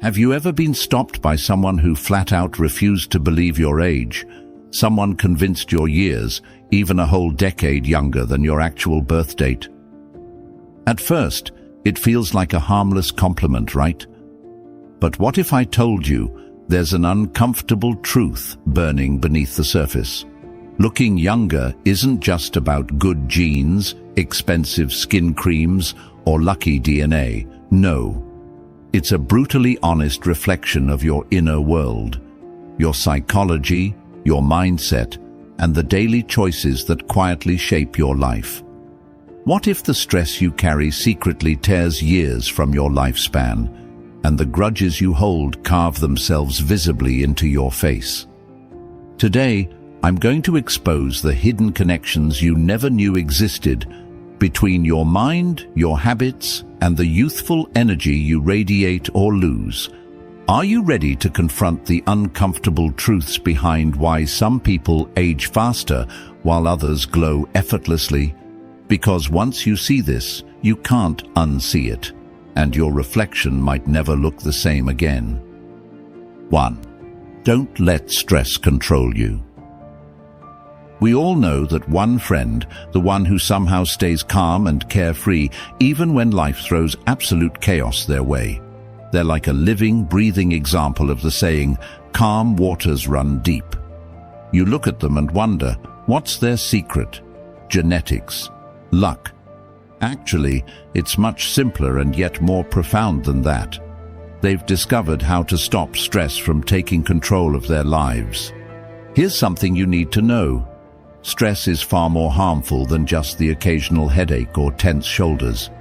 Have you ever been stopped by someone who flat out refused to believe your age? Someone convinced your years, even a whole decade younger than your actual birth date? At first, it feels like a harmless compliment, right? But what if I told you there's an uncomfortable truth burning beneath the surface? Looking younger isn't just about good genes, expensive skin creams, or lucky DNA. No. It's a brutally honest reflection of your inner world, your psychology, your mindset, and the daily choices that quietly shape your life. What if the stress you carry secretly tears years from your lifespan, and the grudges you hold carve themselves visibly into your face? Today, I'm going to expose the hidden connections you never knew existed between your mind, your habits, and the youthful energy you radiate or lose. Are you ready to confront the uncomfortable truths behind why some people age faster while others glow effortlessly? Because once you see this, you can't unsee it, and your reflection might never look the same again. 1. Don't let stress control you. We all know that one friend, the one who somehow stays calm and carefree even when life throws absolute chaos their way. They're like a living, breathing example of the saying, "Calm waters run deep." You look at them and wonder, what's their secret? Genetics? Luck? Actually, it's much simpler and yet more profound than that. They've discovered how to stop stress from taking control of their lives. Here's something you need to know. Stress is far more harmful than just the occasional headache or tense shoulders.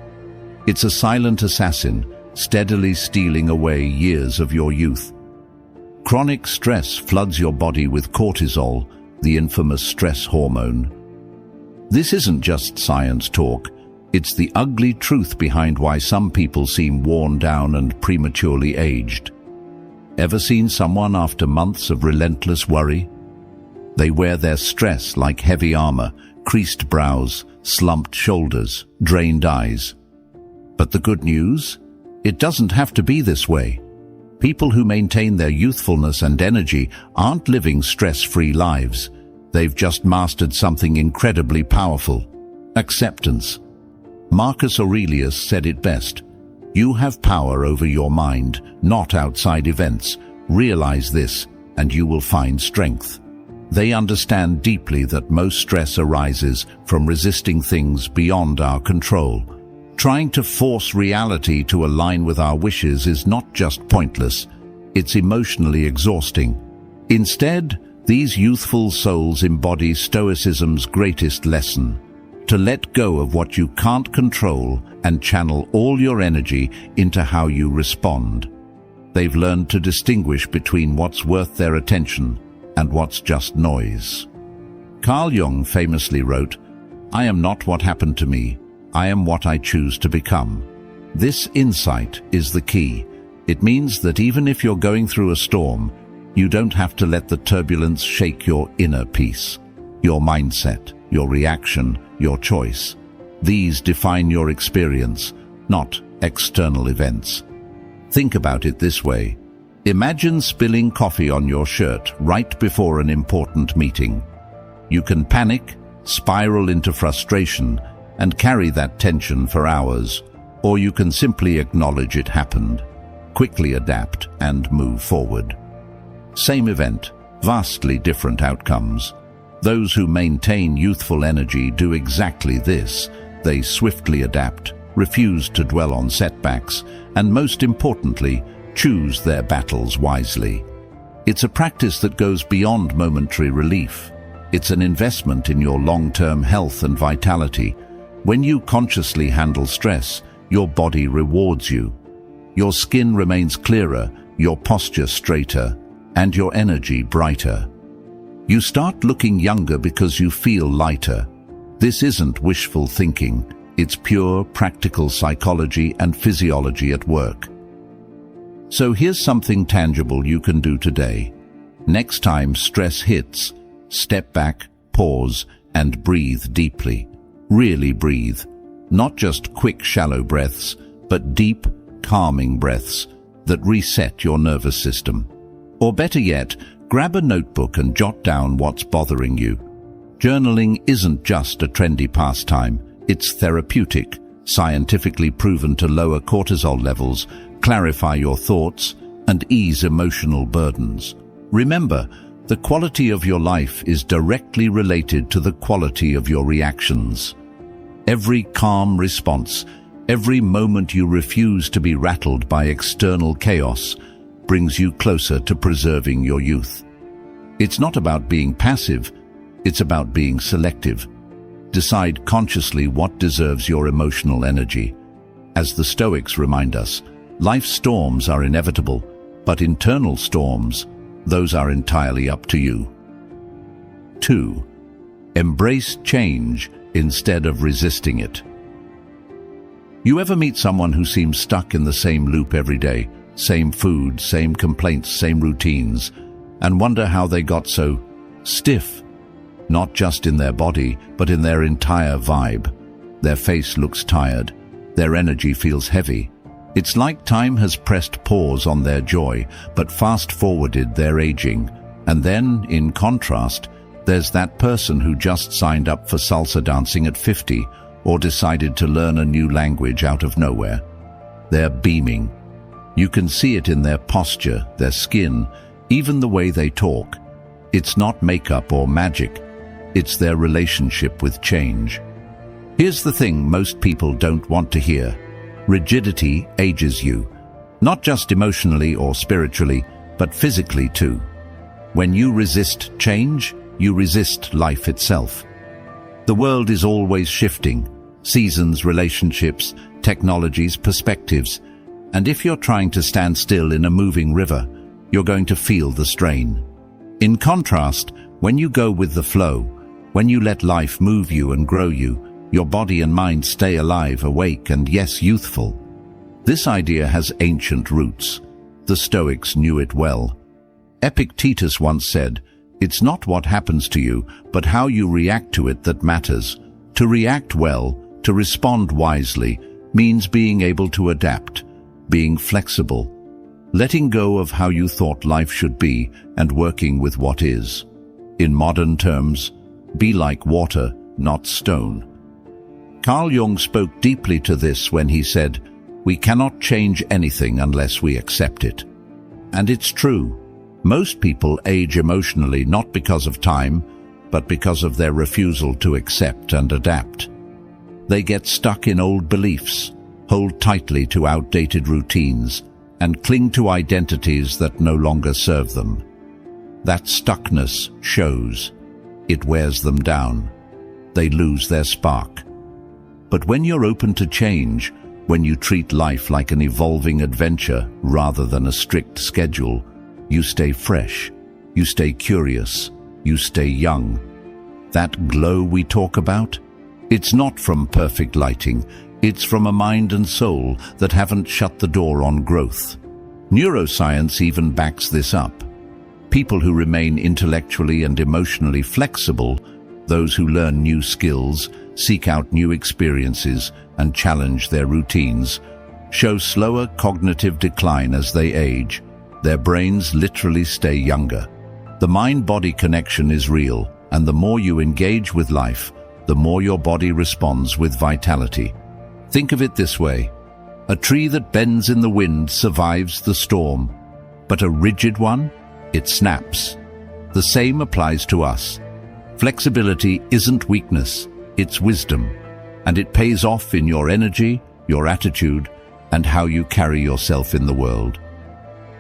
It's a silent assassin, steadily stealing away years of your youth. Chronic stress floods your body with cortisol, the infamous stress hormone. This isn't just science talk. It's the ugly truth behind why some people seem worn down and prematurely aged. Ever seen someone after months of relentless worry? They wear their stress like heavy armor, creased brows, slumped shoulders, drained eyes. But the good news? It doesn't have to be this way. People who maintain their youthfulness and energy aren't living stress-free lives. They've just mastered something incredibly powerful: acceptance. Marcus Aurelius said it best. You have power over your mind, not outside events. Realize this, and you will find strength. They understand deeply that most stress arises from resisting things beyond our control. Trying to force reality to align with our wishes is not just pointless, it's emotionally exhausting. Instead, these youthful souls embody Stoicism's greatest lesson: to let go of what you can't control and channel all your energy into how you respond. They've learned to distinguish between what's worth their attention and what's just noise. Carl Jung famously wrote, "I am not what happened to me, I am what I choose to become." This insight is the key. It means that even if you're going through a storm, you don't have to let the turbulence shake your inner peace. Your mindset, your reaction, your choice. These define your experience, not external events. Think about it this way. Imagine spilling coffee on your shirt right before an important meeting. You can panic, spiral into frustration, and carry that tension for hours, or you can simply acknowledge it happened, quickly adapt, and move forward. Same event, vastly different outcomes. Those who maintain youthful energy do exactly this. They swiftly adapt, refuse to dwell on setbacks, and most importantly, choose their battles wisely. It's a practice that goes beyond momentary relief. It's an investment in your long-term health and vitality. When you consciously handle stress, your body rewards you. Your skin remains clearer, your posture straighter, and your energy brighter. You start looking younger because you feel lighter. This isn't wishful thinking. It's pure, practical psychology and physiology at work. So here's something tangible you can do today. Next time stress hits, step back, pause, and breathe deeply. Really breathe. Not just quick, shallow breaths, but deep, calming breaths. that reset your nervous system. Or better yet, grab a notebook and jot down what's bothering you. Journaling isn't just a trendy pastime, it's therapeutic, scientifically proven to lower cortisol levels, clarify your thoughts, and ease emotional burdens. Remember, the quality of your life is directly related to the quality of your reactions. Every calm response, every moment you refuse to be rattled by external chaos, brings you closer to preserving your youth. It's not about being passive, it's about being selective. Decide consciously what deserves your emotional energy. As the Stoics remind us, life's storms are inevitable, but internal storms, those are entirely up to you. 2. Embrace change instead of resisting it. You ever meet someone who seems stuck in the same loop every day, same food, same complaints, same routines, and wonder how they got so stiff? Not just in their body, but in their entire vibe. Their face looks tired. Their energy feels heavy. It's like time has pressed pause on their joy, but fast-forwarded their aging. And then, in contrast, there's that person who just signed up for salsa dancing at 50, or decided to learn a new language out of nowhere. They're beaming. You can see it in their posture, their skin, even the way they talk. It's not makeup or magic. It's their relationship with change. Here's the thing most people don't want to hear. Rigidity ages you. Not just emotionally or spiritually, but physically too. When you resist change, you resist life itself. The world is always shifting. Seasons, relationships, technologies, perspectives. And if you're trying to stand still in a moving river, you're going to feel the strain. In contrast, when you go with the flow, when you let life move you and grow you, your body and mind stay alive, awake, and yes, youthful. This idea has ancient roots. The Stoics knew it well. Epictetus once said, "It's not what happens to you, but how you react to it that matters." To react well, to respond wisely, means being able to adapt, being flexible, letting go of how you thought life should be and working with what is. In modern terms, be like water, not stone. Carl Jung spoke deeply to this when he said, "We cannot change anything unless we accept it." And it's true. Most people age emotionally not because of time, but because of their refusal to accept and adapt. They get stuck in old beliefs, hold tightly to outdated routines, and cling to identities that no longer serve them. That stuckness shows. It wears them down. They lose their spark. But when you're open to change, when you treat life like an evolving adventure rather than a strict schedule, you stay fresh, you stay curious, you stay young. That glow we talk about? It's not from perfect lighting, it's from a mind and soul that haven't shut the door on growth. Neuroscience even backs this up. People who remain intellectually and emotionally flexible, those who learn new skills, seek out new experiences, and challenge their routines, show slower cognitive decline as they age. Their brains literally stay younger. The mind-body connection is real, and the more you engage with life, the more your body responds with vitality. Think of it this way. A tree that bends in the wind survives the storm, but a rigid one, it snaps. The same applies to us. Flexibility isn't weakness, it's wisdom, and it pays off in your energy, your attitude, and how you carry yourself in the world.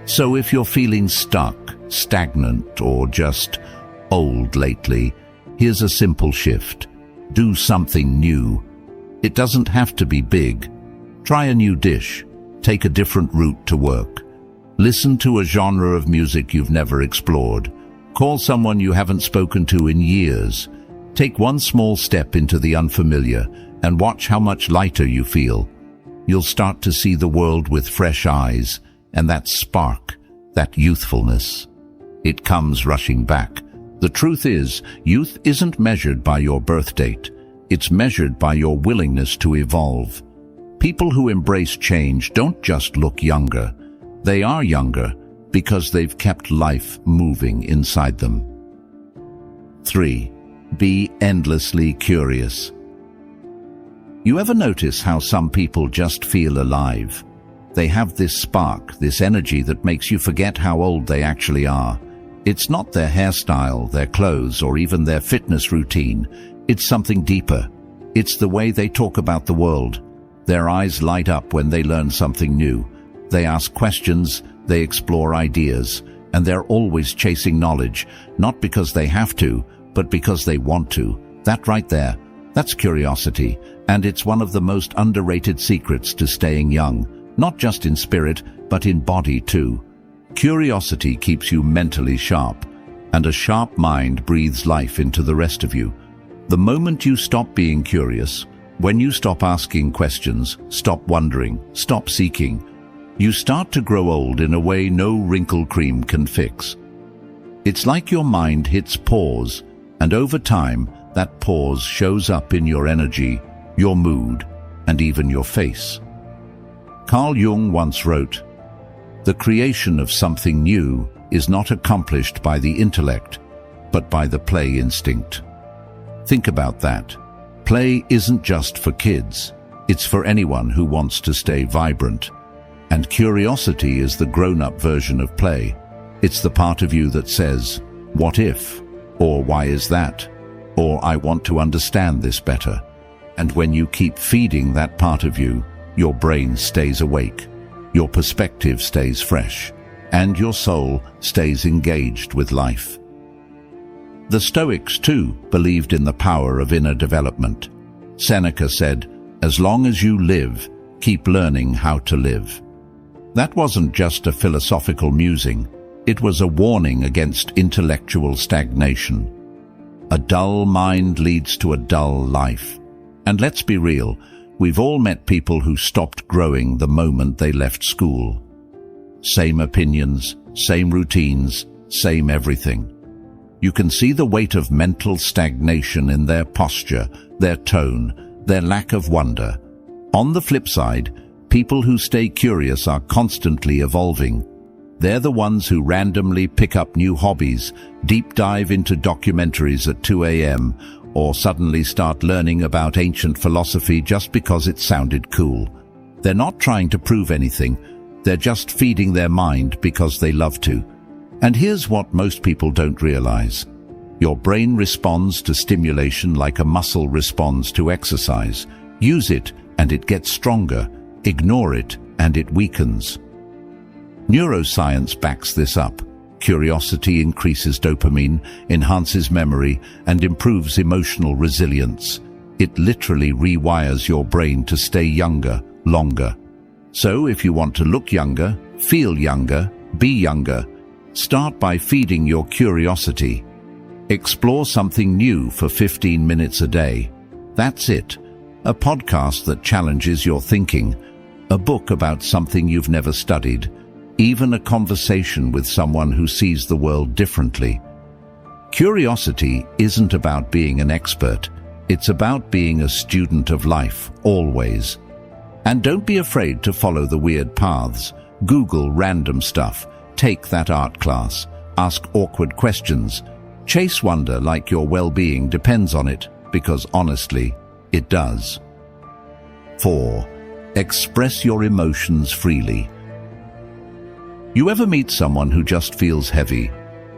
So if you're feeling stuck, stagnant, or just old lately, here's a simple shift. Do something new. It doesn't have to be big. Try a new dish. Take a different route to work. Listen to a genre of music you've never explored. Call someone you haven't spoken to in years. Take one small step into the unfamiliar and watch how much lighter you feel. You'll start to see the world with fresh eyes, and that spark, that youthfulness, it comes rushing back. The truth is, youth isn't measured by your birth date. It's measured by your willingness to evolve. People who embrace change don't just look younger. They are younger because they've kept life moving inside them. 3. Be endlessly curious. You ever notice how some people just feel alive? They have this spark, this energy that makes you forget how old they actually are. It's not their hairstyle, their clothes, or even their fitness routine. It's something deeper. It's the way they talk about the world. Their eyes light up when they learn something new. They ask questions, they explore ideas, and they're always chasing knowledge, not because they have to, but because they want to. That right there, that's curiosity, and it's one of the most underrated secrets to staying young, not just in spirit, but in body too. Curiosity keeps you mentally sharp, and a sharp mind breathes life into the rest of you. The moment you stop being curious, when you stop asking questions, stop wondering, stop seeking, you start to grow old in a way no wrinkle cream can fix. It's like your mind hits pause, and over time, that pause shows up in your energy, your mood, and even your face. Carl Jung once wrote, "The creation of something new is not accomplished by the intellect, but by the play instinct." Think about that. Play isn't just for kids. It's for anyone who wants to stay vibrant. And curiosity is the grown-up version of play. It's the part of you that says, "What if?" Or "Why is that?" Or "I want to understand this better." And when you keep feeding that part of you, your brain stays awake, your perspective stays fresh, and your soul stays engaged with life. The Stoics, too, believed in the power of inner development. Seneca said, "As long as you live, keep learning how to live." That wasn't just a philosophical musing. It was a warning against intellectual stagnation. A dull mind leads to a dull life. And let's be real, we've all met people who stopped growing the moment they left school. Same opinions, same routines, same everything. You can see the weight of mental stagnation in their posture, their tone, their lack of wonder. On the flip side, people who stay curious are constantly evolving. They're the ones who randomly pick up new hobbies, deep dive into documentaries at 2 a.m., or suddenly start learning about ancient philosophy just because it sounded cool. They're not trying to prove anything. They're just feeding their mind because they love to. And here's what most people don't realize. Your brain responds to stimulation like a muscle responds to exercise. Use it and it gets stronger. Ignore it and it weakens. Neuroscience backs this up. Curiosity increases dopamine, enhances memory, and improves emotional resilience. It literally rewires your brain to stay younger, longer. So if you want to look younger, feel younger, be younger, start by feeding your curiosity. Explore something new for 15 minutes a day. That's it. A podcast that challenges your thinking. A book about something you've never studied. Even a conversation with someone who sees the world differently. Curiosity isn't about being an expert. It's about being a student of life, always. And don't be afraid to follow the weird paths. Google random stuff. Take that art class. Ask awkward questions. Chase wonder like your well-being depends on it, because honestly, it does. 4. Express your emotions freely. You ever meet someone who just feels heavy,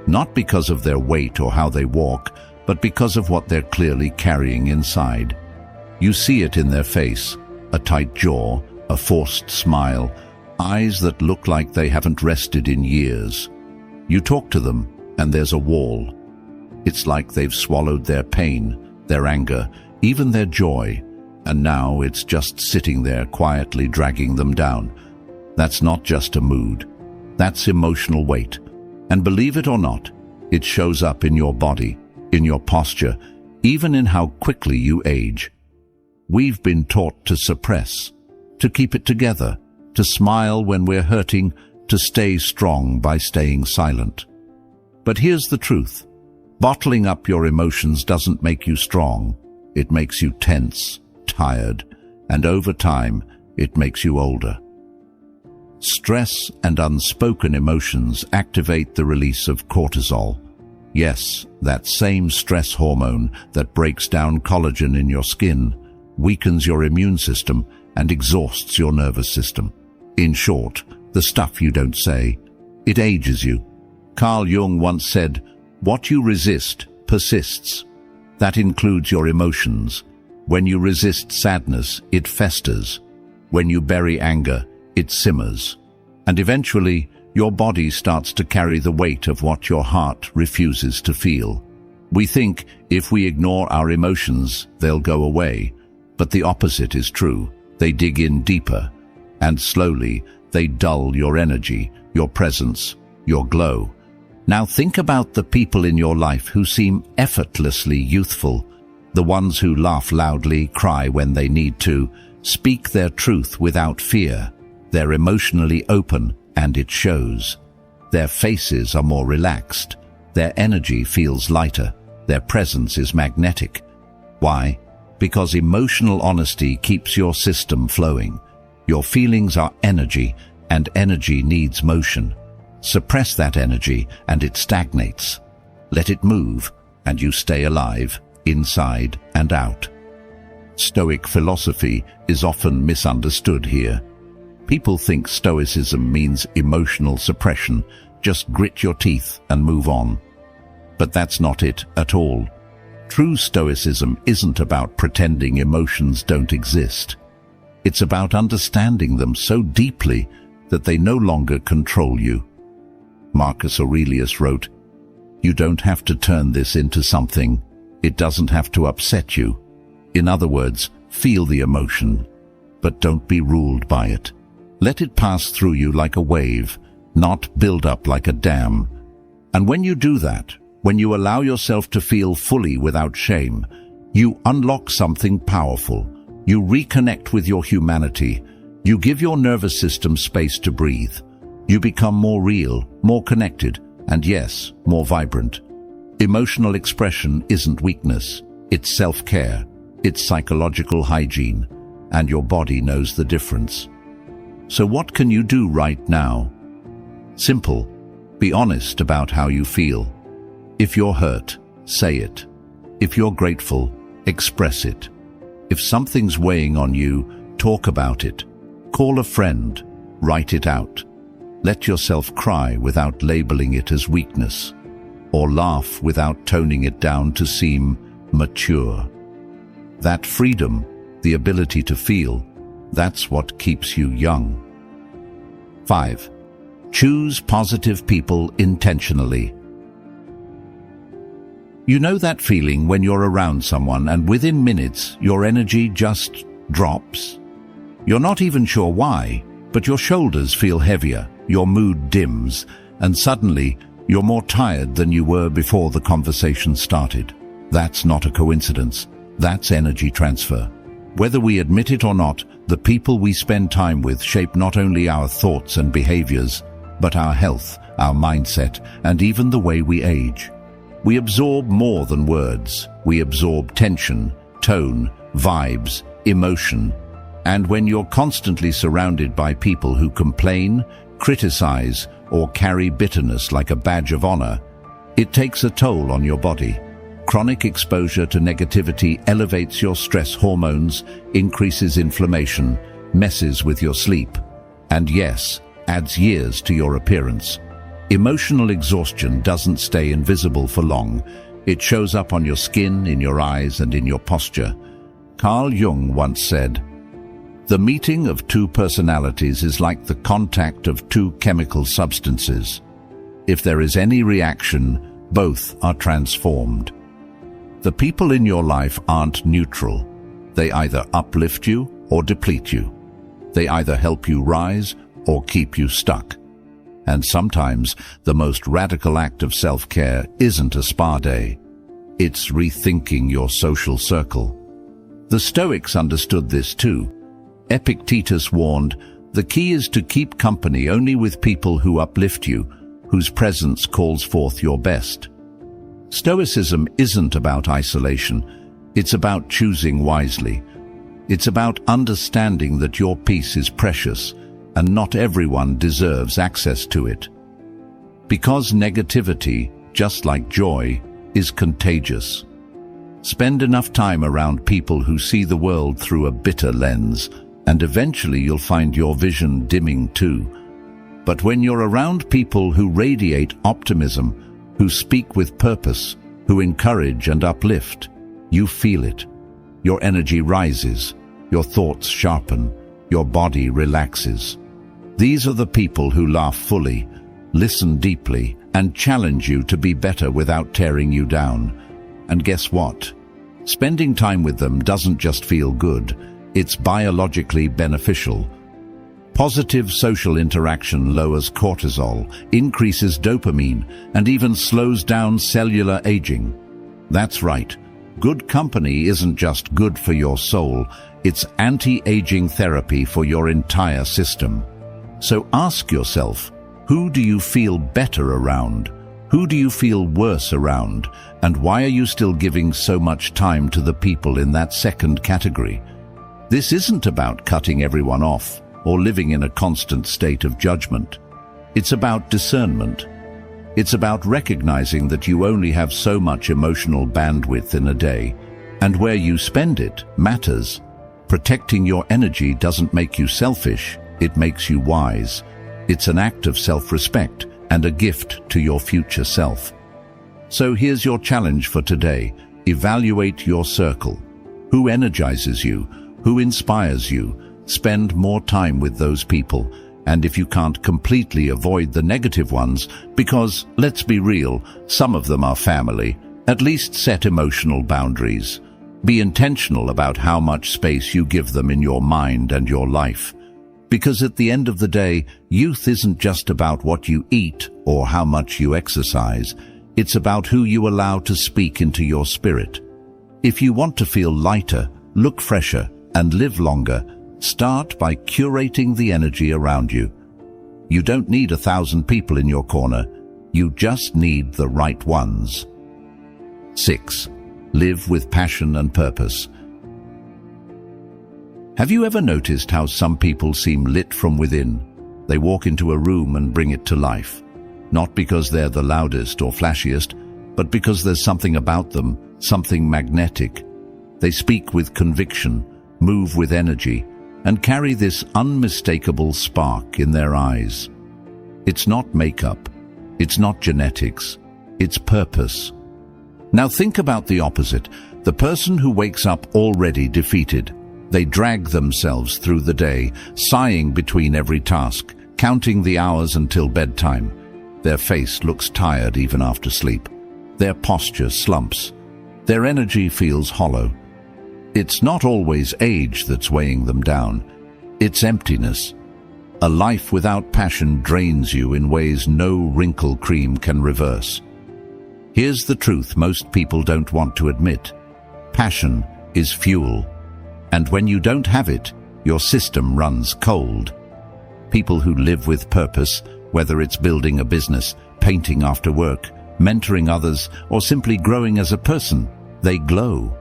not because of their weight or how they walk, but because of what they're clearly carrying inside? You see it in their face, a tight jaw, a forced smile, eyes that look like they haven't rested in years. You talk to them, and there's a wall. It's like they've swallowed their pain, their anger, even their joy, and now it's just sitting there quietly dragging them down. That's not just a mood. That's emotional weight. And believe it or not, it shows up in your body, in your posture, even in how quickly you age. We've been taught to suppress, to keep it together, to smile when we're hurting, to stay strong by staying silent. But here's the truth. Bottling up your emotions doesn't make you strong. It makes you tense, tired, and over time, it makes you older. Stress and unspoken emotions activate the release of cortisol. Yes, that same stress hormone that breaks down collagen in your skin, weakens your immune system, and exhausts your nervous system. In short, the stuff you don't say. It ages you. Carl Jung once said, "What you resist persists." That includes your emotions. When you resist sadness, it festers. When you bury anger, it simmers. And eventually, your body starts to carry the weight of what your heart refuses to feel. We think if we ignore our emotions, they'll go away. But the opposite is true. They dig in deeper. And slowly, they dull your energy, your presence, your glow. Now think about the people in your life who seem effortlessly youthful. The ones who laugh loudly, cry when they need to, speak their truth without fear. They're emotionally open, and it shows. Their faces are more relaxed. Their energy feels lighter. Their presence is magnetic. Why? Because emotional honesty keeps your system flowing. Your feelings are energy, and energy needs motion. Suppress that energy, and it stagnates. Let it move, and you stay alive, inside and out. Stoic philosophy is often misunderstood here. People think Stoicism means emotional suppression, just grit your teeth and move on. But that's not it at all. True Stoicism isn't about pretending emotions don't exist. It's about understanding them so deeply that they no longer control you. Marcus Aurelius wrote, "You don't have to turn this into something. It doesn't have to upset you. In other words, feel the emotion, but don't be ruled by it. Let it pass through you like a wave, not build up like a dam. And when you do that, when you allow yourself to feel fully without shame, you unlock something powerful. You reconnect with your humanity. You give your nervous system space to breathe. You become more real, more connected, and yes, more vibrant. Emotional expression isn't weakness. It's self-care. It's psychological hygiene. And your body knows the difference. So what can you do right now? Simple. Be honest about how you feel. If you're hurt, say it. If you're grateful, express it. If something's weighing on you, talk about it. Call a friend. Write it out. Let yourself cry without labeling it as weakness, or laugh without toning it down to seem mature. That freedom, the ability to feel, that's what keeps you young. 5. Choose positive people intentionally. You know that feeling when you're around someone and within minutes your energy just drops? You're not even sure why, but your shoulders feel heavier, your mood dims, and suddenly you're more tired than you were before the conversation started. That's not a coincidence. That's energy transfer. Whether we admit it or not, the people we spend time with shape not only our thoughts and behaviors, but our health, our mindset, and even the way we age. We absorb more than words. We absorb tension, tone, vibes, emotion. And when you're constantly surrounded by people who complain, criticize, or carry bitterness like a badge of honor, it takes a toll on your body. Chronic exposure to negativity elevates your stress hormones, increases inflammation, messes with your sleep, and yes, adds years to your appearance. Emotional exhaustion doesn't stay invisible for long. It shows up on your skin, in your eyes, and in your posture. Carl Jung once said, "The meeting of two personalities is like the contact of two chemical substances. If there is any reaction, both are transformed." The people in your life aren't neutral. They either uplift you or deplete you. They either help you rise or keep you stuck. And sometimes the most radical act of self-care isn't a spa day. It's rethinking your social circle. The Stoics understood this too. Epictetus warned, "The key is to keep company only with people who uplift you, whose presence calls forth your best." Stoicism isn't about isolation. It's about choosing wisely. It's about understanding that your peace is precious, and not everyone deserves access to it. Because negativity, just like joy, is contagious. Spend enough time around people who see the world through a bitter lens, and eventually you'll find your vision dimming too. But when you're around people who radiate optimism, who speak with purpose, who encourage and uplift, you feel it. Your energy rises, your thoughts sharpen, your body relaxes. These are the people who laugh fully, listen deeply, and challenge you to be better without tearing you down. And guess what? Spending time with them doesn't just feel good, it's biologically beneficial. Positive social interaction lowers cortisol, increases dopamine, and even slows down cellular aging. That's right. Good company isn't just good for your soul, it's anti-aging therapy for your entire system. So ask yourself, who do you feel better around? Who do you feel worse around? And why are you still giving so much time to the people in that second category? This isn't about cutting everyone off or living in a constant state of judgment. It's about discernment. It's about recognizing that you only have so much emotional bandwidth in a day, and where you spend it matters. Protecting your energy doesn't make you selfish, it makes you wise. It's an act of self-respect and a gift to your future self. So here's your challenge for today. Evaluate your circle. Who energizes you? Who inspires you? Spend more time with those people. And if you can't completely avoid the negative ones, because, let's be real, some of them are family, at least set emotional boundaries. Be intentional about how much space you give them in your mind and your life. Because at the end of the day, youth isn't just about what you eat or how much you exercise. It's about who you allow to speak into your spirit. If you want to feel lighter, look fresher, and live longer, start by curating the energy around you. You don't need 1,000 people in your corner. You just need the right ones. 6. Live with passion and purpose. Have you ever noticed how some people seem lit from within? They walk into a room and bring it to life. Not because they're the loudest or flashiest, but because there's something about them, something magnetic. They speak with conviction, move with energy, and carry this unmistakable spark in their eyes. It's not makeup, it's not genetics, it's purpose. Now think about the opposite, the person who wakes up already defeated. They drag themselves through the day, sighing between every task, counting the hours until bedtime. Their face looks tired even after sleep. Their posture slumps. Their energy feels hollow. It's not always age that's weighing them down. It's emptiness. A life without passion drains you in ways no wrinkle cream can reverse. Here's the truth most people don't want to admit. Passion is fuel. And when you don't have it, your system runs cold. People who live with purpose, whether it's building a business, painting after work, mentoring others, or simply growing as a person, they glow.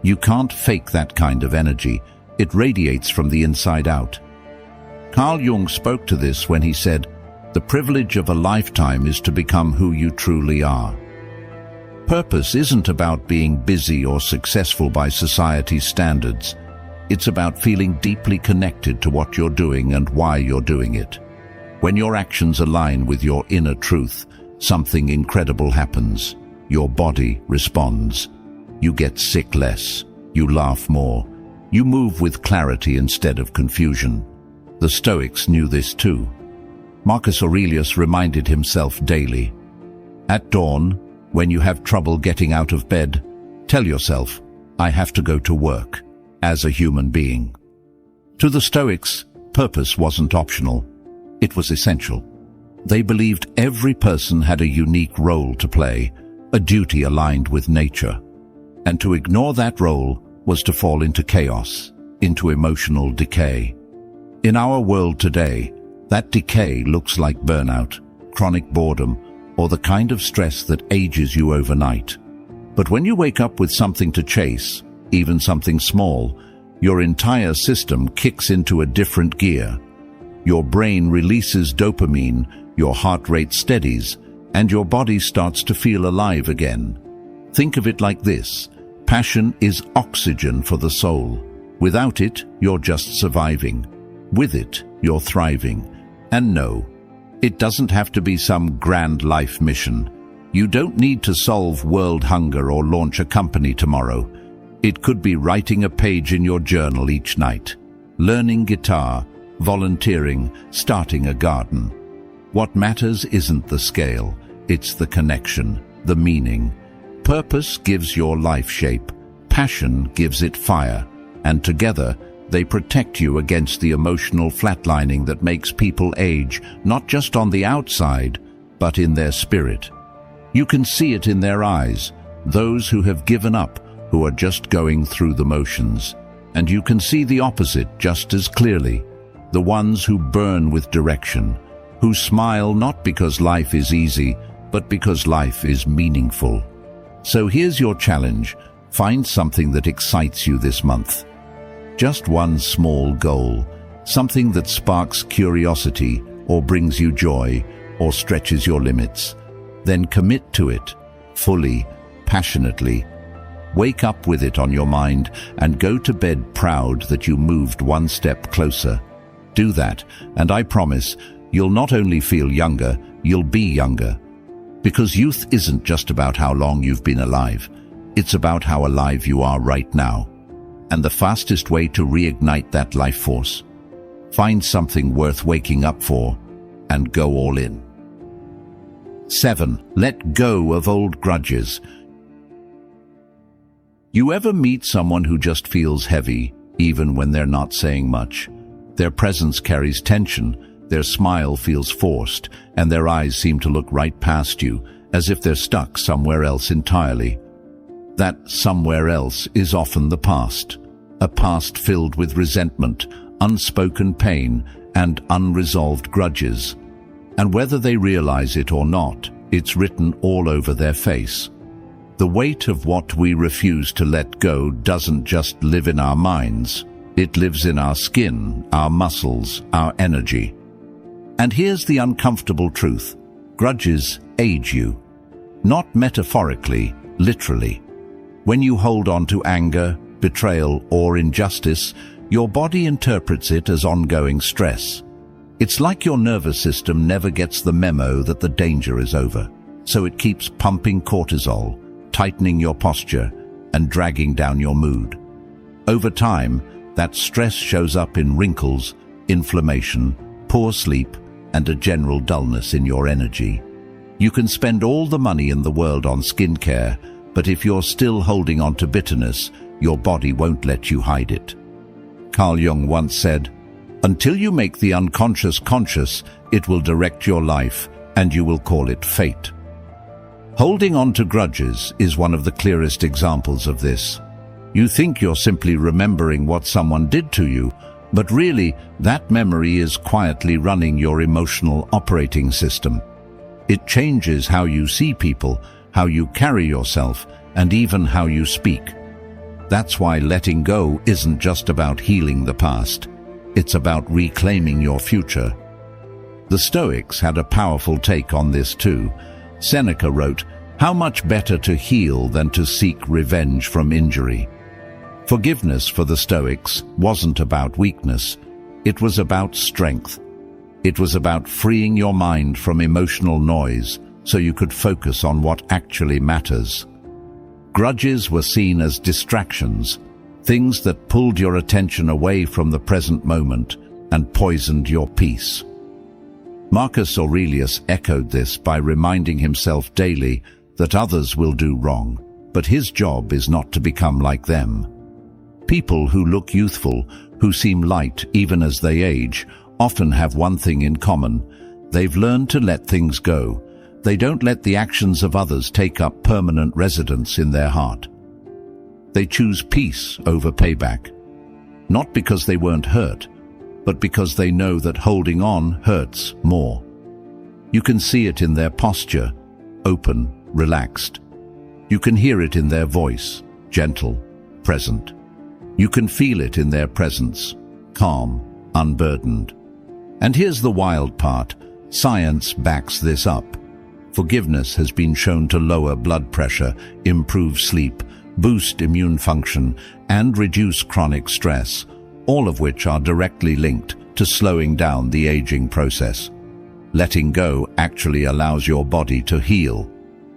You can't fake that kind of energy. It radiates from the inside out. Carl Jung spoke to this when he said, "The privilege of a lifetime is to become who you truly are." Purpose isn't about being busy or successful by society's standards. It's about feeling deeply connected to what you're doing and why you're doing it. When your actions align with your inner truth, something incredible happens. Your body responds. You get sick less. You laugh more. You move with clarity instead of confusion. The Stoics knew this too. Marcus Aurelius reminded himself daily. At dawn, when you have trouble getting out of bed, tell yourself, I have to go to work, as a human being. To the Stoics, purpose wasn't optional. It was essential. They believed every person had a unique role to play, a duty aligned with nature. And to ignore that role was to fall into chaos, into emotional decay. In our world today, that decay looks like burnout, chronic boredom, or the kind of stress that ages you overnight. But when you wake up with something to chase, even something small, your entire system kicks into a different gear. Your brain releases dopamine, your heart rate steadies, and your body starts to feel alive again. Think of it like this: passion is oxygen for the soul. Without it, you're just surviving. With it, you're thriving. And no, it doesn't have to be some grand life mission. You don't need to solve world hunger or launch a company tomorrow. It could be writing a page in your journal each night, learning guitar, volunteering, starting a garden. What matters isn't the scale, it's the connection, the meaning. Purpose gives your life shape, passion gives it fire, and together they protect you against the emotional flatlining that makes people age, not just on the outside, but in their spirit. You can see it in their eyes, those who have given up, who are just going through the motions. And you can see the opposite just as clearly, the ones who burn with direction, who smile not because life is easy, but because life is meaningful. So here's your challenge: find something that excites you this month. Just one small goal, something that sparks curiosity or brings you joy or stretches your limits. Then commit to it, fully, passionately. Wake up with it on your mind and go to bed proud that you moved one step closer. Do that, and I promise you'll not only feel younger, you'll be younger. Because youth isn't just about how long you've been alive. It's about how alive you are right now. And the fastest way to reignite that life force: find something worth waking up for and go all in. 7. Let go of old grudges. You ever meet someone who just feels heavy, even when they're not saying much? Their presence carries tension, their smile feels forced, and their eyes seem to look right past you, as if they're stuck somewhere else entirely. That somewhere else is often the past, a past filled with resentment, unspoken pain, and unresolved grudges. And whether they realize it or not, it's written all over their face. The weight of what we refuse to let go doesn't just live in our minds. It lives in our skin, our muscles, our energy. And here's the uncomfortable truth: grudges age you. Not metaphorically, literally. When you hold on to anger, betrayal, or injustice, your body interprets it as ongoing stress. It's like your nervous system never gets the memo that the danger is over, so it keeps pumping cortisol, tightening your posture, and dragging down your mood. Over time, that stress shows up in wrinkles, inflammation, poor sleep, and a general dullness in your energy. You can spend all the money in the world on skincare, but if you're still holding on to bitterness, your body won't let you hide it. Carl Jung once said, "Until you make the unconscious conscious, it will direct your life, and you will call it fate." Holding on to grudges is one of the clearest examples of this. You think you're simply remembering what someone did to you, but really, that memory is quietly running your emotional operating system. It changes how you see people, how you carry yourself, and even how you speak. That's why letting go isn't just about healing the past. It's about reclaiming your future. The Stoics had a powerful take on this too. Seneca wrote, "How much better to heal than to seek revenge from injury." Forgiveness for the Stoics wasn't about weakness. It was about strength. It was about freeing your mind from emotional noise so you could focus on what actually matters. Grudges were seen as distractions, things that pulled your attention away from the present moment and poisoned your peace. Marcus Aurelius echoed this by reminding himself daily that others will do wrong, but his job is not to become like them. People who look youthful, who seem light even as they age, often have one thing in common: they've learned to let things go. They don't let the actions of others take up permanent residence in their heart. They choose peace over payback, not because they weren't hurt, but because they know that holding on hurts more. You can see it in their posture, open, relaxed. You can hear it in their voice, gentle, present. You can feel it in their presence, calm, unburdened. And here's the wild part. Science backs this up. Forgiveness has been shown to lower blood pressure, improve sleep, boost immune function, and reduce chronic stress, all of which are directly linked to slowing down the aging process. Letting go actually allows your body to heal.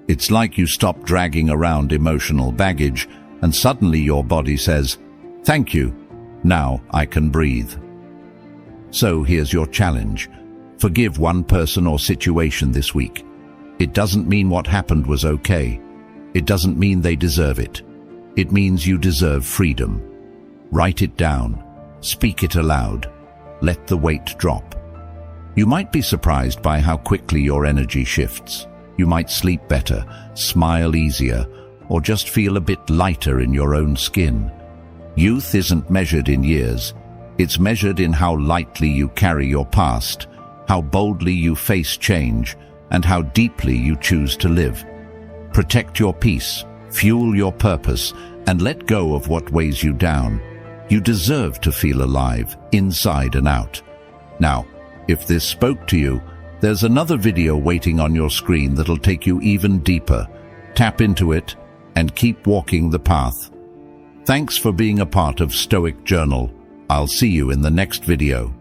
It's like you stop dragging around emotional baggage, and suddenly your body says, "Thank you, now I can breathe." So here's your challenge. Forgive one person or situation this week. It doesn't mean what happened was okay. It doesn't mean they deserve it. It means you deserve freedom. Write it down. Speak it aloud. Let the weight drop. You might be surprised by how quickly your energy shifts. You might sleep better, smile easier, or just feel a bit lighter in your own skin. Youth isn't measured in years. It's measured in how lightly you carry your past, how boldly you face change, and how deeply you choose to live. Protect your peace, fuel your purpose, and let go of what weighs you down. You deserve to feel alive, inside and out. Now, if this spoke to you, there's another video waiting on your screen that'll take you even deeper. Tap into it and keep walking the path. Thanks for being a part of Stoic Journal. I'll see you in the next video.